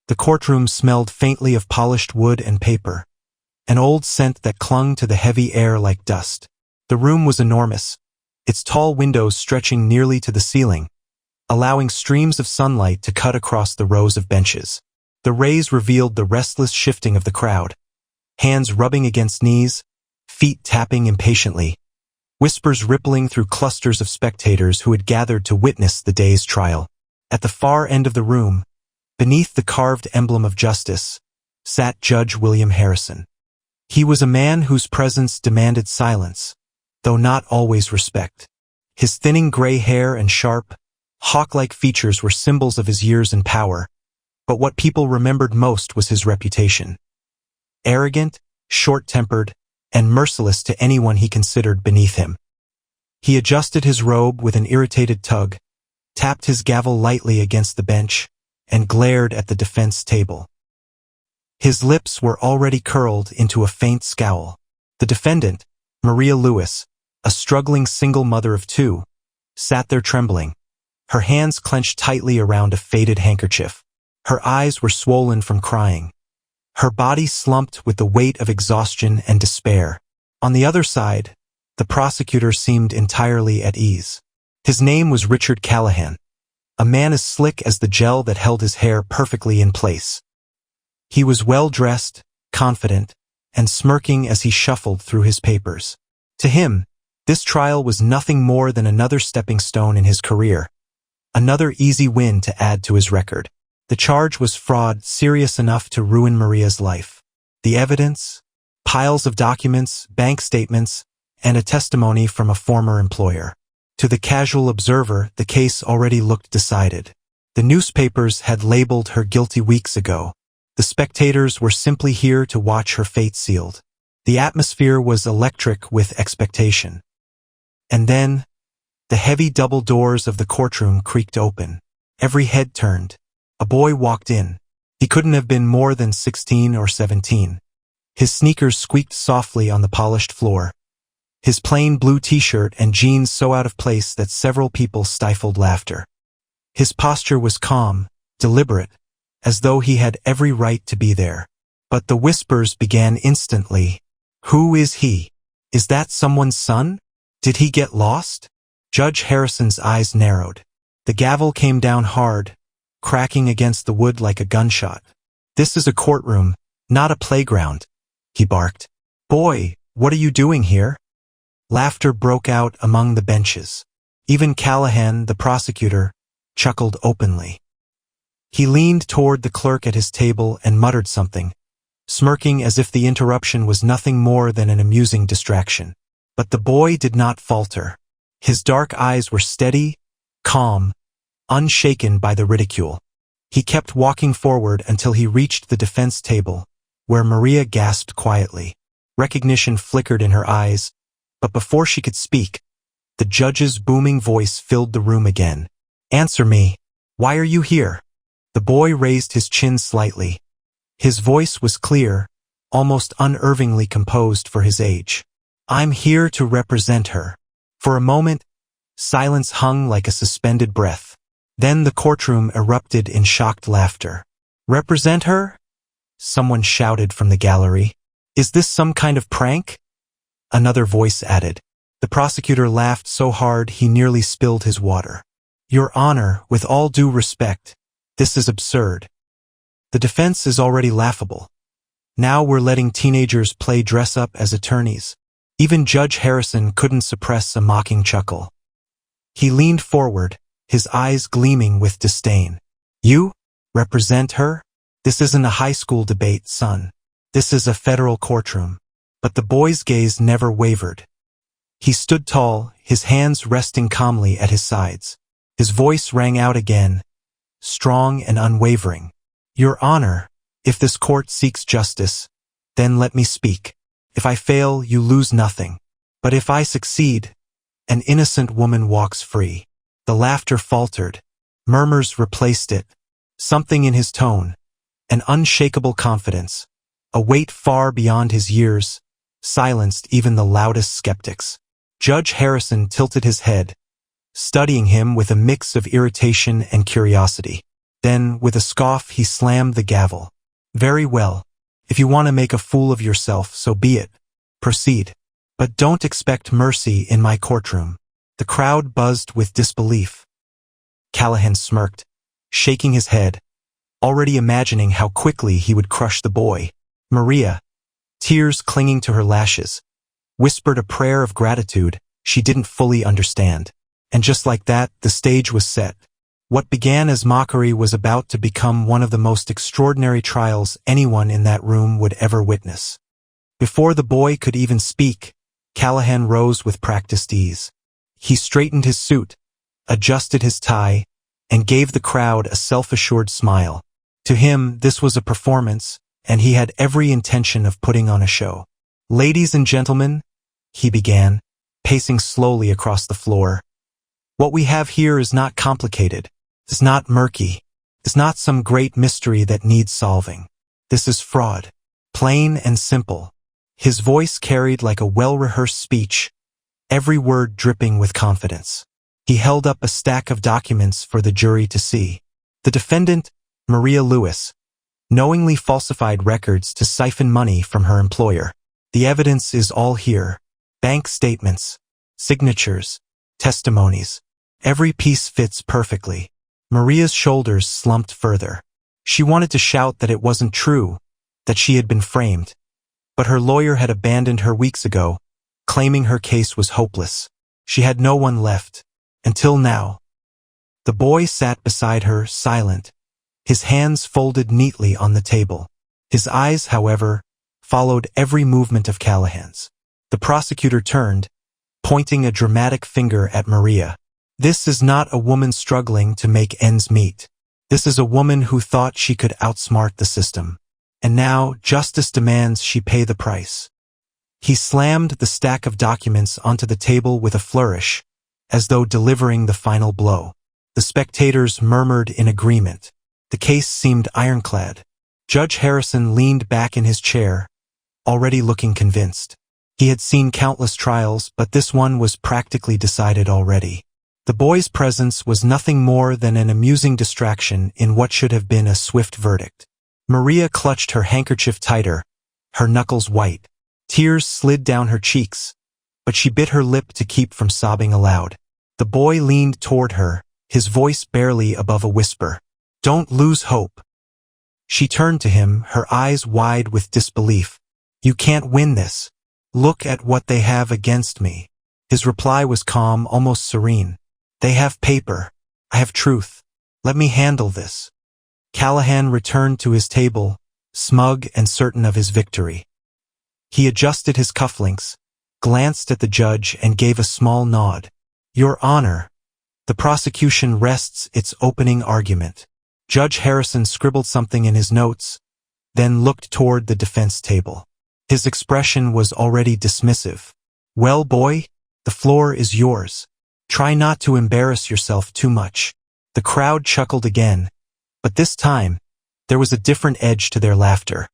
The courtroom smelled faintly of polished wood and paper, an old scent that clung to the heavy air like dust. The room was enormous, its tall windows stretching nearly to the ceiling, allowing streams of sunlight to cut across the rows of benches. The rays revealed the restless shifting of the crowd, hands rubbing against knees, feet tapping impatiently, whispers rippling through clusters of spectators who had gathered to witness the day's trial. At the far end of the room, beneath the carved emblem of justice, sat Judge William Harrison. He was a man whose presence demanded silence, though not always respect. His thinning gray hair and sharp, hawk-like features were symbols of his years in power, but what people remembered most was his reputation. Arrogant, short-tempered, and merciless to anyone he considered beneath him. He adjusted his robe with an irritated tug, tapped his gavel lightly against the bench, and glared at the defense table. His lips were already curled into a faint scowl. The defendant, Maria Lewis, a struggling single mother of two, sat there trembling, her hands clenched tightly around a faded handkerchief. Her eyes were swollen from crying. Her body slumped with the weight of exhaustion and despair. On the other side, the prosecutor seemed entirely at ease. His name was Richard Callahan, a man as slick as the gel that held his hair perfectly in place. He was well-dressed, confident, and smirking as he shuffled through his papers. To him, this trial was nothing more than another stepping stone in his career, another easy win to add to his record. The charge was fraud serious enough to ruin Maria's life. The evidence, piles of documents, bank statements, and a testimony from a former employer. To the casual observer, the case already looked decided. The newspapers had labeled her guilty weeks ago. The spectators were simply here to watch her fate sealed. The atmosphere was electric with expectation. And then, the heavy double doors of the courtroom creaked open. Every head turned. A boy walked in. He couldn't have been more than 16 or 17. His sneakers squeaked softly on the polished floor. His plain blue t-shirt and jeans so out of place that several people stifled laughter. His posture was calm, deliberate, as though he had every right to be there. But the whispers began instantly. Who is he? Is that someone's son? Did he get lost? Judge Harrison's eyes narrowed. The gavel came down hard, cracking against the wood like a gunshot. This is a courtroom, not a playground, he barked. Boy, what are you doing here? Laughter broke out among the benches. Even Callahan, the prosecutor, chuckled openly. He leaned toward the clerk at his table and muttered something, smirking as if the interruption was nothing more than an amusing distraction. But the boy did not falter. His dark eyes were steady, calm, unshaken by the ridicule. He kept walking forward until he reached the defense table, where Maria gasped quietly. Recognition flickered in her eyes, but before she could speak, the judge's booming voice filled the room again. Answer me. Why are you here? The boy raised his chin slightly. His voice was clear, almost unnervingly composed for his age. I'm here to represent her. For a moment, silence hung like a suspended breath. Then the courtroom erupted in shocked laughter. Represent her? Someone shouted from the gallery. Is this some kind of prank? Another voice added. The prosecutor laughed so hard he nearly spilled his water. Your Honor, with all due respect, this is absurd. The defense is already laughable. Now we're letting teenagers play dress-up as attorneys. Even Judge Harrison couldn't suppress a mocking chuckle. He leaned forward, his eyes gleaming with disdain. You? Represent her? This isn't a high school debate, son. This is a federal courtroom. But the boy's gaze never wavered. He stood tall, his hands resting calmly at his sides. His voice rang out again, strong and unwavering. Your Honor, if this court seeks justice, then let me speak. If I fail, you lose nothing. But if I succeed, an innocent woman walks free. The laughter faltered. Murmurs replaced it. Something in his tone, an unshakable confidence, a weight far beyond his years, silenced even the loudest skeptics. Judge Harrison tilted his head, studying him with a mix of irritation and curiosity. Then, with a scoff, he slammed the gavel. Very well. If you want to make a fool of yourself, so be it. Proceed. But don't expect mercy in my courtroom. The crowd buzzed with disbelief. Callahan smirked, shaking his head, already imagining how quickly he would crush the boy. Maria, tears clinging to her lashes, whispered a prayer of gratitude she didn't fully understand. And just like that, the stage was set. What began as mockery was about to become one of the most extraordinary trials anyone in that room would ever witness. Before the boy could even speak, Callahan rose with practiced ease. He straightened his suit, adjusted his tie, and gave the crowd a self-assured smile. To him, this was a performance, and he had every intention of putting on a show. Ladies and gentlemen, he began, pacing slowly across the floor. What we have here is not complicated. It's not murky. It's not some great mystery that needs solving. This is fraud. Plain and simple. His voice carried like a well-rehearsed speech, every word dripping with confidence. He held up a stack of documents for the jury to see. The defendant, Maria Lewis, knowingly falsified records to siphon money from her employer. The evidence is all here. Bank statements, signatures, testimonies. Every piece fits perfectly. Maria's shoulders slumped further. She wanted to shout that it wasn't true, that she had been framed. But her lawyer had abandoned her weeks ago, claiming her case was hopeless. She had no one left. Until now. The boy sat beside her, silent, his hands folded neatly on the table. His eyes, however, followed every movement of Callahan's. The prosecutor turned, pointing a dramatic finger at Maria. This is not a woman struggling to make ends meet. This is a woman who thought she could outsmart the system. And now, justice demands she pay the price. He slammed the stack of documents onto the table with a flourish, as though delivering the final blow. The spectators murmured in agreement. The case seemed ironclad. Judge Harrison leaned back in his chair, already looking convinced. He had seen countless trials, but this one was practically decided already. The boy's presence was nothing more than an amusing distraction in what should have been a swift verdict. Maria clutched her handkerchief tighter, her knuckles white. Tears slid down her cheeks, but she bit her lip to keep from sobbing aloud. The boy leaned toward her, his voice barely above a whisper. Don't lose hope. She turned to him, her eyes wide with disbelief. You can't win this. Look at what they have against me. His reply was calm, almost serene. They have paper. I have truth. Let me handle this. Callahan returned to his table, smug and certain of his victory. He adjusted his cufflinks, glanced at the judge and gave a small nod. Your Honor, the prosecution rests its opening argument. Judge Harrison scribbled something in his notes, then looked toward the defense table. His expression was already dismissive. Well, boy, the floor is yours. Try not to embarrass yourself too much. The crowd chuckled again, but this time, there was a different edge to their laughter,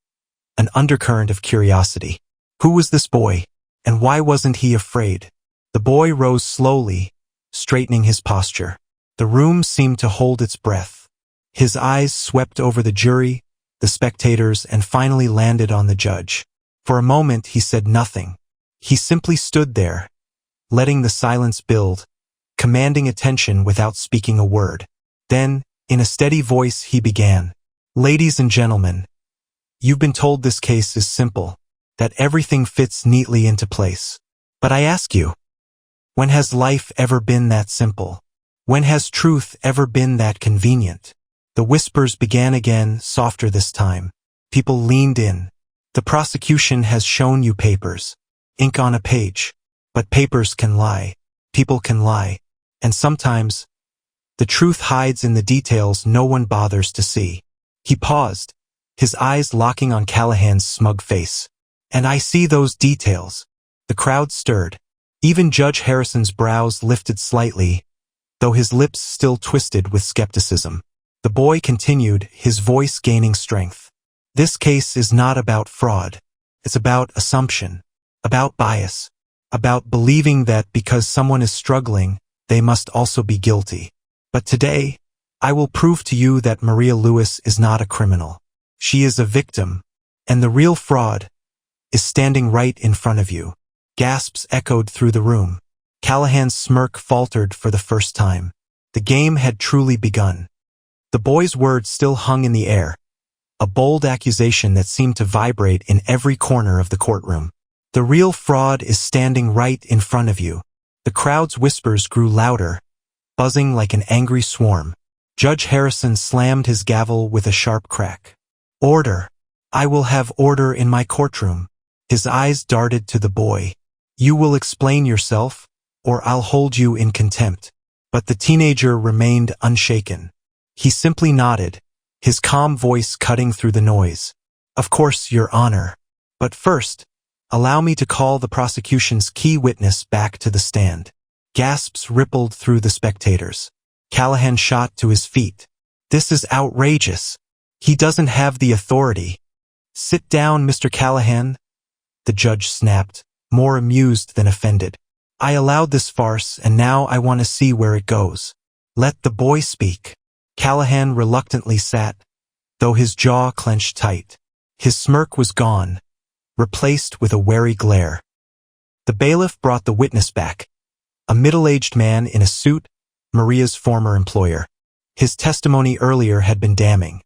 an undercurrent of curiosity. Who was this boy, and why wasn't he afraid? The boy rose slowly, straightening his posture. The room seemed to hold its breath. His eyes swept over the jury, the spectators, and finally landed on the judge. For a moment, he said nothing. He simply stood there, letting the silence build, commanding attention without speaking a word. Then, in a steady voice, he began. Ladies and gentlemen, you've been told this case is simple, that everything fits neatly into place. But I ask you, when has life ever been that simple? When has truth ever been that convenient? The whispers began again, softer this time. People leaned in. The prosecution has shown you papers, ink on a page. But papers can lie. People can lie. And sometimes, the truth hides in the details no one bothers to see. He paused, his eyes locking on Callahan's smug face. And I see those details. The crowd stirred. Even Judge Harrison's brows lifted slightly, though his lips still twisted with skepticism. The boy continued, his voice gaining strength. This case is not about fraud. It's about assumption, about bias, about believing that because someone is struggling, they must also be guilty. But today, I will prove to you that Maria Lewis is not a criminal. She is a victim, and the real fraud is standing right in front of you." Gasps echoed through the room. Callahan's smirk faltered for the first time. The game had truly begun. The boy's words still hung in the air, a bold accusation that seemed to vibrate in every corner of the courtroom. "The real fraud is standing right in front of you." The crowd's whispers grew louder, buzzing like an angry swarm. Judge Harrison slammed his gavel with a sharp crack. "Order! I will have order in my courtroom." His eyes darted to the boy. "You will explain yourself, or I'll hold you in contempt." But the teenager remained unshaken. He simply nodded, his calm voice cutting through the noise. "Of course, Your Honor. But first, allow me to call the prosecution's key witness back to the stand." Gasps rippled through the spectators. Callahan shot to his feet. "This is outrageous. He doesn't have the authority." "Sit down, Mr. Callahan," the judge snapped, more amused than offended. "I allowed this farce, and now I want to see where it goes. Let the boy speak." Callahan reluctantly sat, though his jaw clenched tight. His smirk was gone, replaced with a wary glare. The bailiff brought the witness back, a middle-aged man in a suit, Maria's former employer. His testimony earlier had been damning.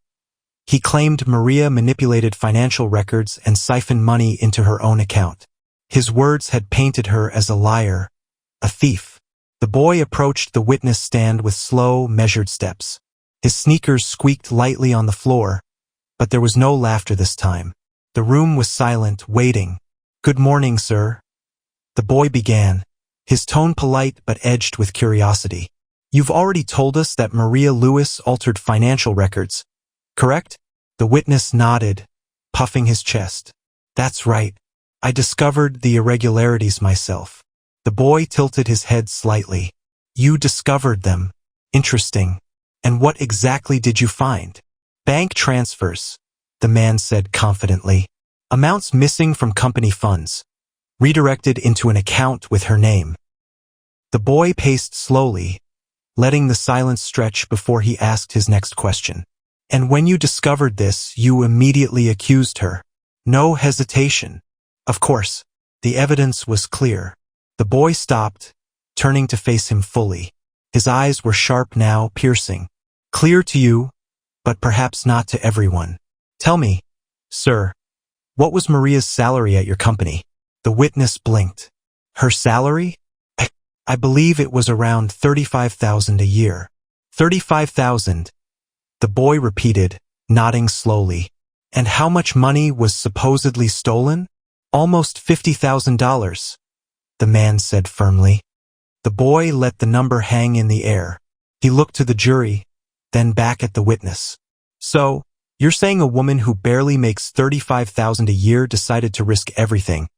He claimed Maria manipulated financial records and siphoned money into her own account. His words had painted her as a liar, a thief. The boy approached the witness stand with slow, measured steps. His sneakers squeaked lightly on the floor, but there was no laughter this time. The room was silent, waiting. "Good morning, sir," the boy began, his tone polite but edged with curiosity. "You've already told us that Maria Lewis altered financial records, correct?" The witness nodded, puffing his chest. "That's right. I discovered the irregularities myself." The boy tilted his head slightly. "You discovered them. Interesting. And what exactly did you find?" "Bank transfers," the man said confidently. "Amounts missing from company funds, redirected into an account with her name." The boy paced slowly, letting the silence stretch before he asked his next question. "And when you discovered this, you immediately accused her?" "No hesitation." "Of course. The evidence was clear." The boy stopped, turning to face him fully. His eyes were sharp now, piercing. "Clear to you, but perhaps not to everyone. Tell me, sir, what was Maria's salary at your company?" The witness blinked. "Her salary? I believe it was around $35,000 a year." $35,000, the boy repeated, nodding slowly. "And how much money was supposedly stolen?" "Almost $50,000, the man said firmly. The boy let the number hang in the air. He looked to the jury, then back at the witness. "So, you're saying a woman who barely makes $35,000 a year decided to risk everything,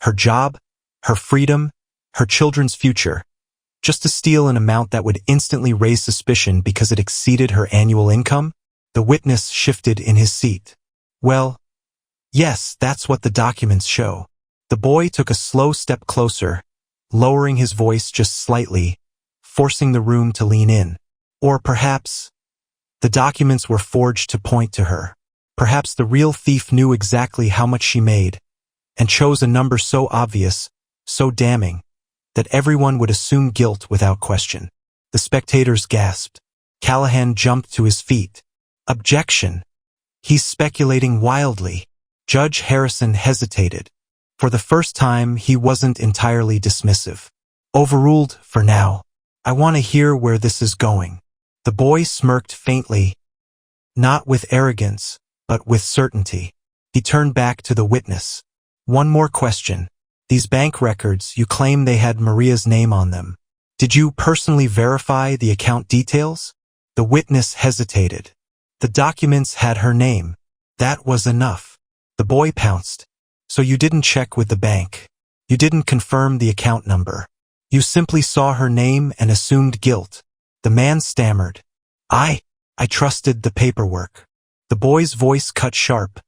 her job, her freedom, her children's future, just to steal an amount that would instantly raise suspicion because it exceeded her annual income?" The witness shifted in his seat. "Well, yes, that's what the documents show." The boy took a slow step closer, lowering his voice just slightly, forcing the room to lean in. "Or perhaps the documents were forged to point to her. Perhaps the real thief knew exactly how much she made, and chose a number so obvious, so damning, that everyone would assume guilt without question." The spectators gasped. Callahan jumped to his feet. "Objection! He's speculating wildly." Judge Harrison hesitated. For the first time, he wasn't entirely dismissive. "Overruled for now. I want to hear where this is going." The boy smirked faintly, not with arrogance, but with certainty. He turned back to the witness. "One more question. These bank records, you claim they had Maria's name on them. Did you personally verify the account details?" The witness hesitated. "The documents had her name. That was enough." The boy pounced. "So you didn't check with the bank. You didn't confirm the account number. You simply saw her name and assumed guilt." The man stammered. I trusted the paperwork." The boy's voice cut sharp,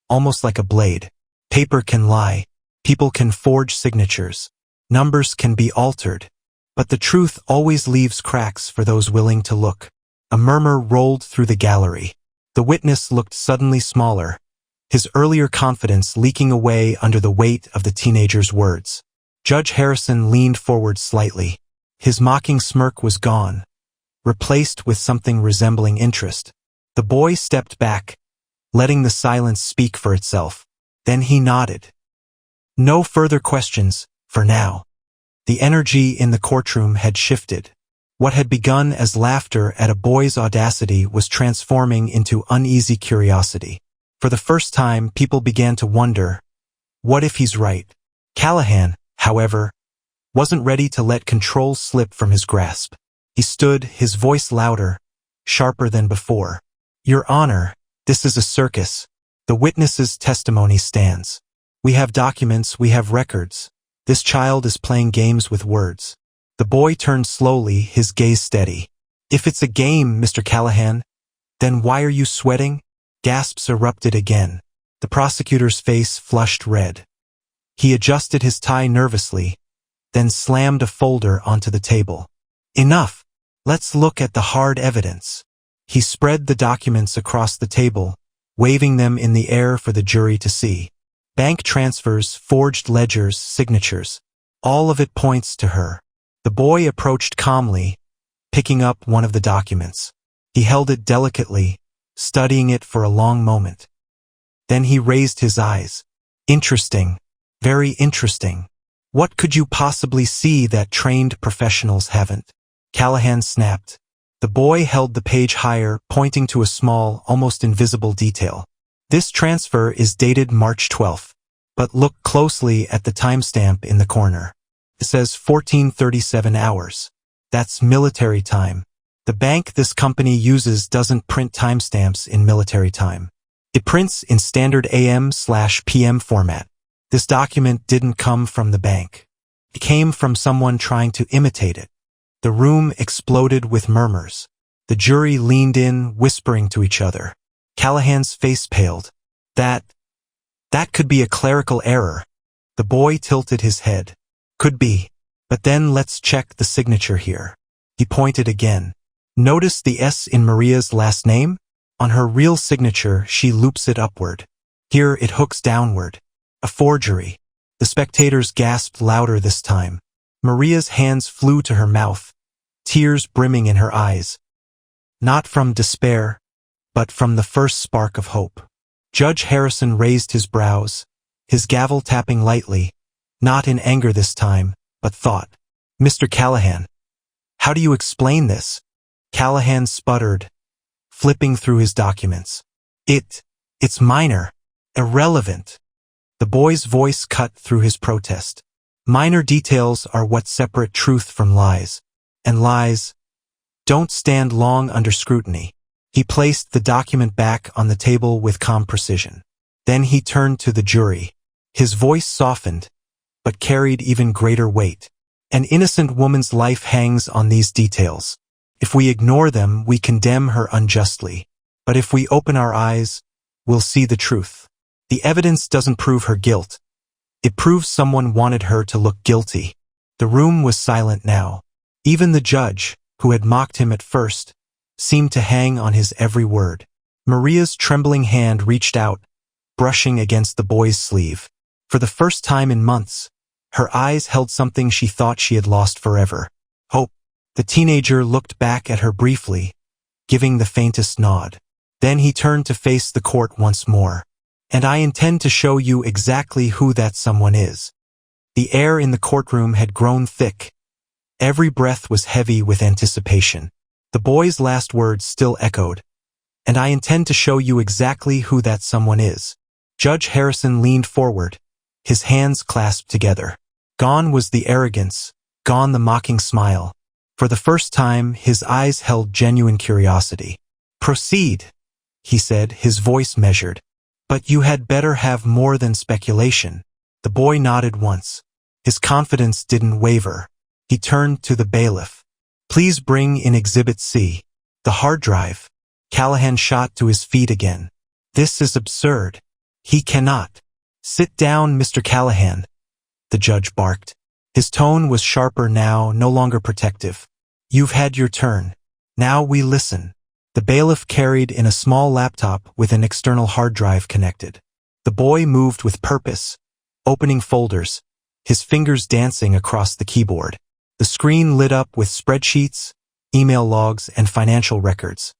almost like a blade. "Paper can lie. People can forge signatures. Numbers can be altered. But the truth always leaves cracks for those willing to look. A murmur rolled through the gallery. The witness looked suddenly smaller, his earlier confidence leaking away under the weight of the teenager's words. Judge Harrison leaned forward slightly. His mocking smirk was gone, replaced with something resembling interest. The boy stepped back, letting the silence speak for itself. Then he nodded. No further questions, for now. The energy in the courtroom had shifted. What had begun as laughter at a boy's audacity was transforming into uneasy curiosity. For the first time, people began to wonder, what if he's right? Callahan, however, wasn't ready to let control slip from his grasp. He stood, his voice louder, sharper than before. Your Honor, this is a circus. The witness's testimony stands. We have documents, we have records. This child is playing games with words. The boy turned slowly, his gaze steady. If it's a game, Mr. Callahan, then why are you sweating? Gasps erupted again. The prosecutor's face flushed red. He adjusted his tie nervously, then slammed a folder onto the table. Enough! Let's look at the hard evidence. He spread the documents across the table, waving them in the air for the jury to see. Bank transfers, forged ledgers, signatures. All of it points to her. The boy approached calmly, picking up one of the documents. He held it delicately, studying it for a long moment. Then he raised his eyes. Interesting. Very interesting. What could you possibly see that trained professionals haven't? Callahan snapped. The boy held the page higher, pointing to a small, almost invisible detail. This transfer is dated March 12th, but look closely at the timestamp in the corner. It says 1437 hours. That's military time. The bank this company uses doesn't print timestamps in military time. It prints in standard AM/PM format. This document didn't come from the bank. It came from someone trying to imitate it. The room exploded with murmurs. The jury leaned in, whispering to each other. Callahan's face paled. That could be a clerical error. The boy tilted his head. Could be. But then let's check the signature here. He pointed again. Notice the S in Maria's last name? On her real signature, she loops it upward. Here it hooks downward. A forgery. The spectators gasped louder this time. Maria's hands flew to her mouth, tears brimming in her eyes. Not from despair, but from the first spark of hope. Judge Harrison raised his brows, his gavel tapping lightly, not in anger this time, but thought. Mr. Callahan, how do you explain this? Callahan sputtered, flipping through his documents. It's minor, irrelevant. The boy's voice cut through his protest. Minor details are what separate truth from lies, and lies don't stand long under scrutiny. He placed the document back on the table with calm precision. Then he turned to the jury. His voice softened, but carried even greater weight. An innocent woman's life hangs on these details. If we ignore them, we condemn her unjustly. But if we open our eyes, we'll see the truth. The evidence doesn't prove her guilt. It proves someone wanted her to look guilty. The room was silent now. Even the judge, who had mocked him at first, seemed to hang on his every word. Maria's trembling hand reached out, brushing against the boy's sleeve. For the first time in months, her eyes held something she thought she had lost forever. Hope. The teenager looked back at her briefly, giving the faintest nod. Then he turned to face the court once more. And I intend to show you exactly who that someone is. The air in the courtroom had grown thick. Every breath was heavy with anticipation. The boy's last words still echoed. And I intend to show you exactly who that someone is. Judge Harrison leaned forward, his hands clasped together. Gone was the arrogance, gone the mocking smile. For the first time, his eyes held genuine curiosity. Proceed, he said, his voice measured. But you had better have more than speculation. The boy nodded once. His confidence didn't waver. He turned to the bailiff. Please bring in Exhibit C. The hard drive. Callahan shot to his feet again. This is absurd. He cannot. Sit down, Mr. Callahan, the judge barked. His tone was sharper now, no longer protective. You've had your turn. Now we listen. The bailiff carried in a small laptop with an external hard drive connected. The boy moved with purpose, opening folders, his fingers dancing across the keyboard. The screen lit up with spreadsheets, email logs, and financial records.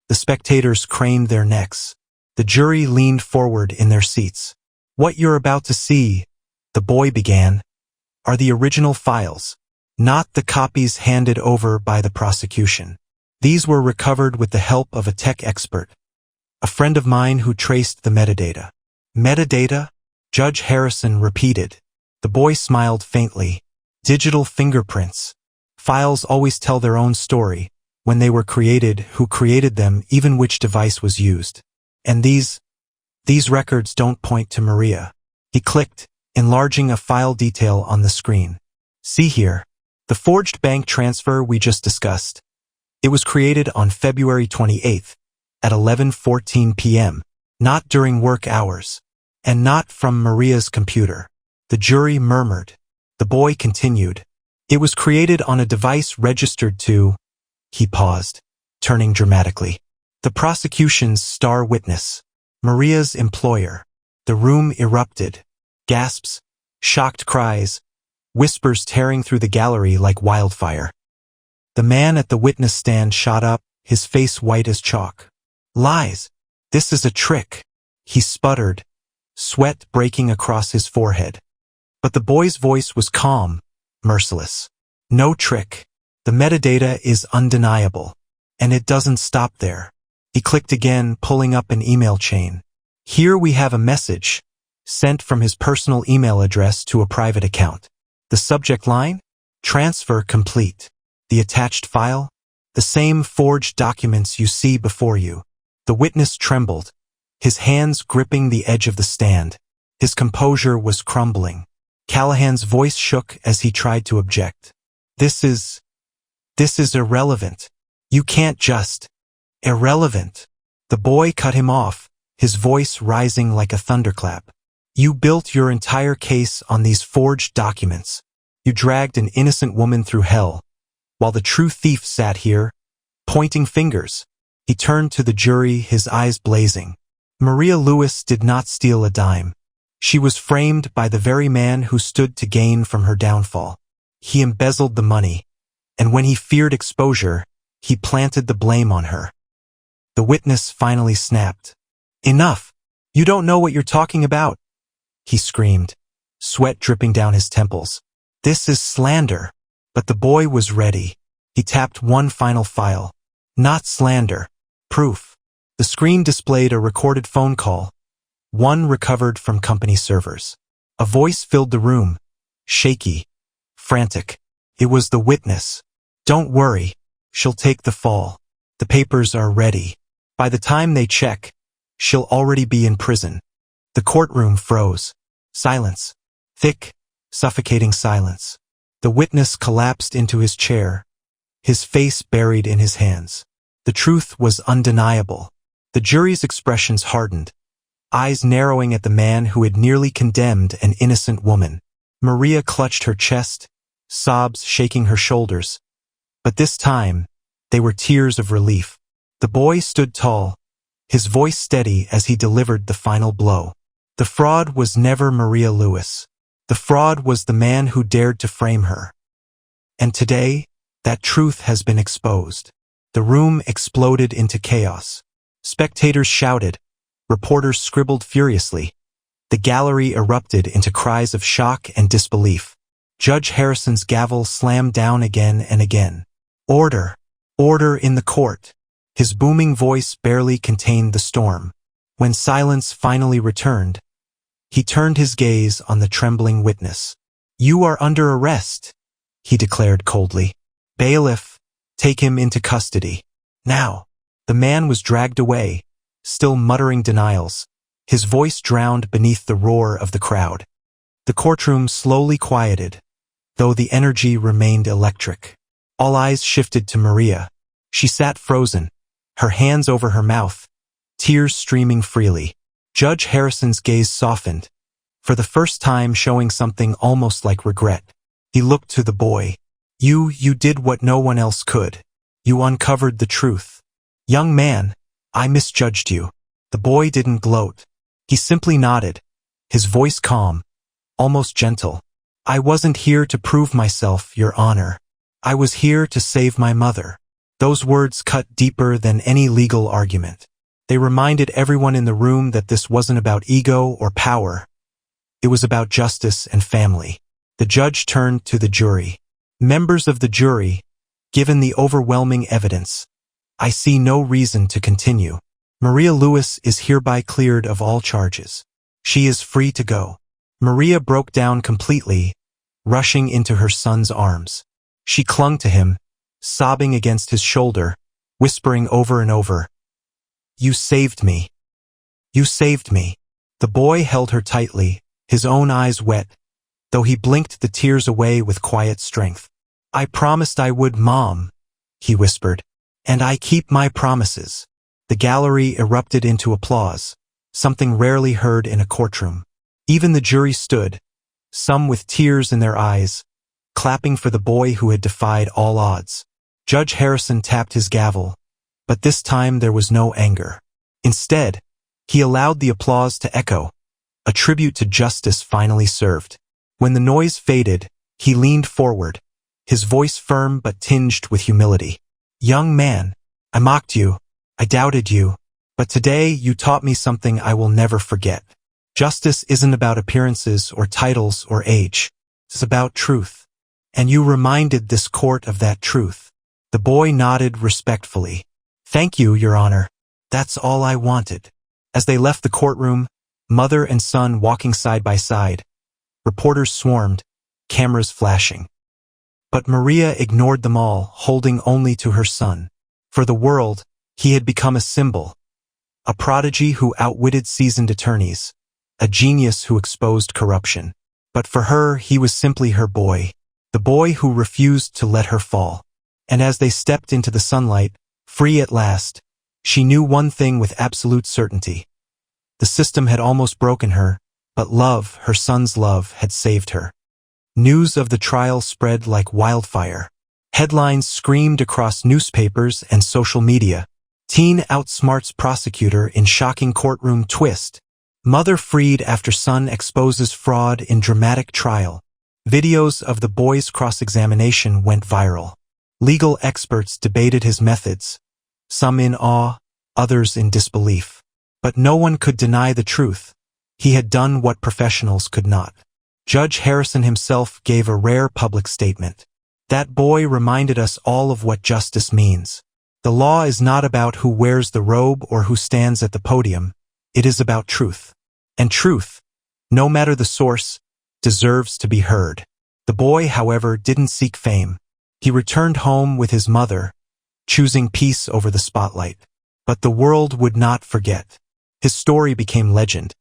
The spectators craned their necks. The jury leaned forward in their seats. "What you're about to see," the boy began, "are the original files, not the copies handed over by the prosecution. These were recovered with the help of a tech expert, a friend of mine who traced the metadata." "Metadata?" Judge Harrison repeated. The boy smiled faintly. "Digital fingerprints. Files always tell their own story, when they were created, who created them, even which device was used. And these records don't point to Maria." He clicked, enlarging a file detail on the screen. "See here. The forged bank transfer we just discussed. It was created on February 28th at 11:14 p.m., not during work hours, and not from Maria's computer." The jury murmured. The boy continued. "It was created on a device registered to—" He paused, turning dramatically. "The prosecution's star witness, Maria's employer." The room erupted. Gasps, shocked cries, whispers tearing through the gallery like wildfire. The man at the witness stand shot up, his face white as chalk. "Lies! This is a trick!" he sputtered, sweat breaking across his forehead. But the boy's voice was calm, merciless. "No trick. The metadata is undeniable. And it doesn't stop there." He clicked again, pulling up an email chain. "Here we have a message, sent from his personal email address to a private account. The subject line? Transfer complete. The attached file? The same forged documents you see before you." The witness trembled, his hands gripping the edge of the stand. His composure was crumbling. Callahan's voice shook as he tried to object. This is irrelevant. You can't just... Irrelevant." The boy cut him off, his voice rising like a thunderclap. "You built your entire case on these forged documents. You dragged an innocent woman through hell, while the true thief sat here, pointing fingers." He turned to the jury, his eyes blazing. "Maria Lewis did not steal a dime. She was framed by the very man who stood to gain from her downfall. He embezzled the money, and when he feared exposure, he planted the blame on her." The witness finally snapped. "Enough! You don't know what you're talking about!" he screamed, sweat dripping down his temples. "This is slander." But the boy was ready. He tapped one final file. Not slander. Proof. The screen displayed a recorded phone call, one recovered from company servers. A voice filled the room, shaky, frantic. It was the witness. "Don't worry, she'll take the fall. The papers are ready. By the time they check, she'll already be in prison." The courtroom froze. Silence. Thick, suffocating silence. The witness collapsed into his chair, his face buried in his hands. The truth was undeniable. The jury's expressions hardened, eyes narrowing at the man who had nearly condemned an innocent woman. Maria clutched her chest, sobs shaking her shoulders. But this time, they were tears of relief. The boy stood tall, his voice steady as he delivered the final blow. The fraud was never Maria Lewis. The fraud was the man who dared to frame her. And today, that truth has been exposed. The room exploded into chaos. Spectators shouted. Reporters scribbled furiously. The gallery erupted into cries of shock and disbelief. Judge Harrison's gavel slammed down again and again. "Order! Order in the court!" His booming voice barely contained the storm. When silence finally returned, he turned his gaze on the trembling witness. "You are under arrest," he declared coldly. "Bailiff, take him into custody. Now." The man was dragged away, still muttering denials, his voice drowned beneath the roar of the crowd. The courtroom slowly quieted, though the energy remained electric. All eyes shifted to Maria. She sat frozen, her hands over her mouth, tears streaming freely. Judge Harrison's gaze softened, for the first time showing something almost like regret. He looked to the boy. You did what no one else could. You uncovered the truth. "Young man, I misjudged you." The boy didn't gloat. He simply nodded, his voice calm, almost gentle. "I wasn't here to prove myself, Your Honor. I was here to save my mother." Those words cut deeper than any legal argument. They reminded everyone in the room that this wasn't about ego or power. It was about justice and family. The judge turned to the jury. "Members of the jury, given the overwhelming evidence, I see no reason to continue. Maria Lewis is hereby cleared of all charges. She is free to go." Maria broke down completely, rushing into her son's arms. She clung to him, sobbing against his shoulder, whispering over and over, "You saved me. You saved me." The boy held her tightly, his own eyes wet, though he blinked the tears away with quiet strength. "I promised I would, Mom," he whispered, "and I keep my promises." The gallery erupted into applause, something rarely heard in a courtroom. Even the jury stood, some with tears in their eyes, clapping for the boy who had defied all odds. Judge Harrison tapped his gavel, but this time there was no anger. Instead, he allowed the applause to echo, a tribute to justice finally served. When the noise faded, he leaned forward, his voice firm but tinged with humility. "Young man, I mocked you, I doubted you, but today you taught me something I will never forget. Justice isn't about appearances or titles or age. It's about truth. And you reminded this court of that truth." The boy nodded respectfully. "Thank you, Your Honor. That's all I wanted." As they left the courtroom, mother and son walking side by side, reporters swarmed, cameras flashing. But Maria ignored them all, holding only to her son. For the world, he had become a symbol, a prodigy who outwitted seasoned attorneys, a genius who exposed corruption. But for her, he was simply her boy, the boy who refused to let her fall. And as they stepped into the sunlight, free at last, she knew one thing with absolute certainty. The system had almost broken her, but love, her son's love, had saved her. News of the trial spread like wildfire. Headlines screamed across newspapers and social media. Teen outsmarts prosecutor in shocking courtroom twist. Mother freed after son exposes fraud in dramatic trial. Videos of the boy's cross-examination went viral. Legal experts debated his methods, some in awe, others in disbelief. But no one could deny the truth. He had done what professionals could not. Judge Harrison himself gave a rare public statement. That boy reminded us all of what justice means. The law is not about who wears the robe or who stands at the podium. It is about truth. And truth, no matter the source, deserves to be heard. The boy, however, didn't seek fame. He returned home with his mother, choosing peace over the spotlight. But the world would not forget. His story became legend,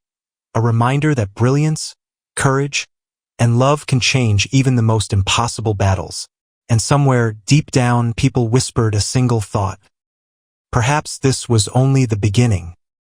a reminder that brilliance, courage, and love can change even the most impossible battles. And somewhere, deep down, people whispered a single thought. Perhaps this was only the beginning.